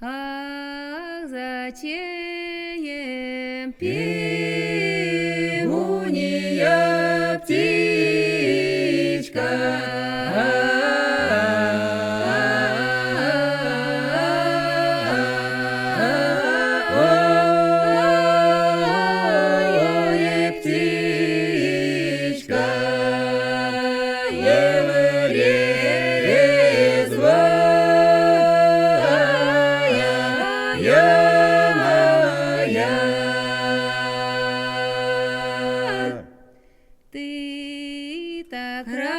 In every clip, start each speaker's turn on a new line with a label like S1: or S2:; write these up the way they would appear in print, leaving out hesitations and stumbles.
S1: Ах, зачем певуния птичка? Ой, птичка, ты так рано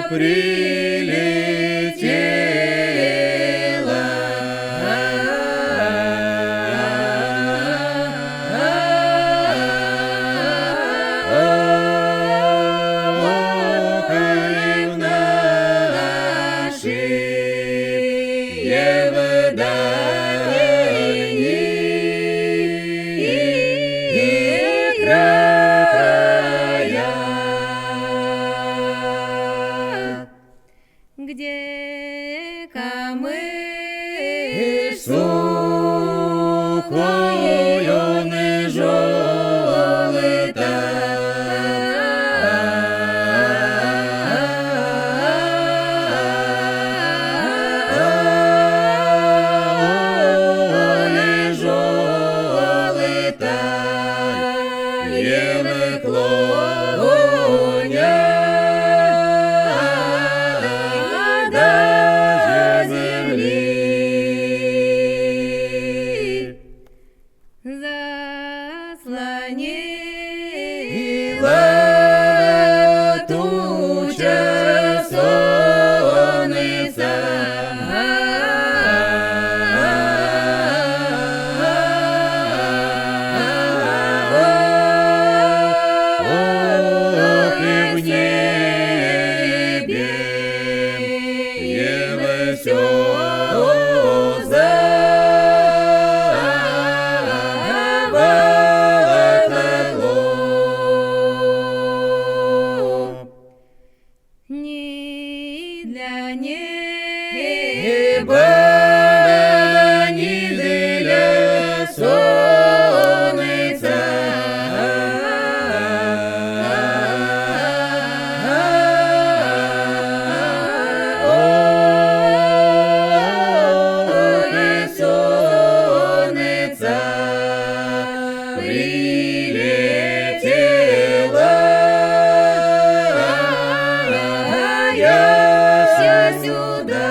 S1: прилетела, охай в наши где камыш сухою не жолита, не жолита, є клоня заслонила туча сонця, ох, і в небі є весело ни для неба, ни для сонця, ох, і сонця прилетіла сюда.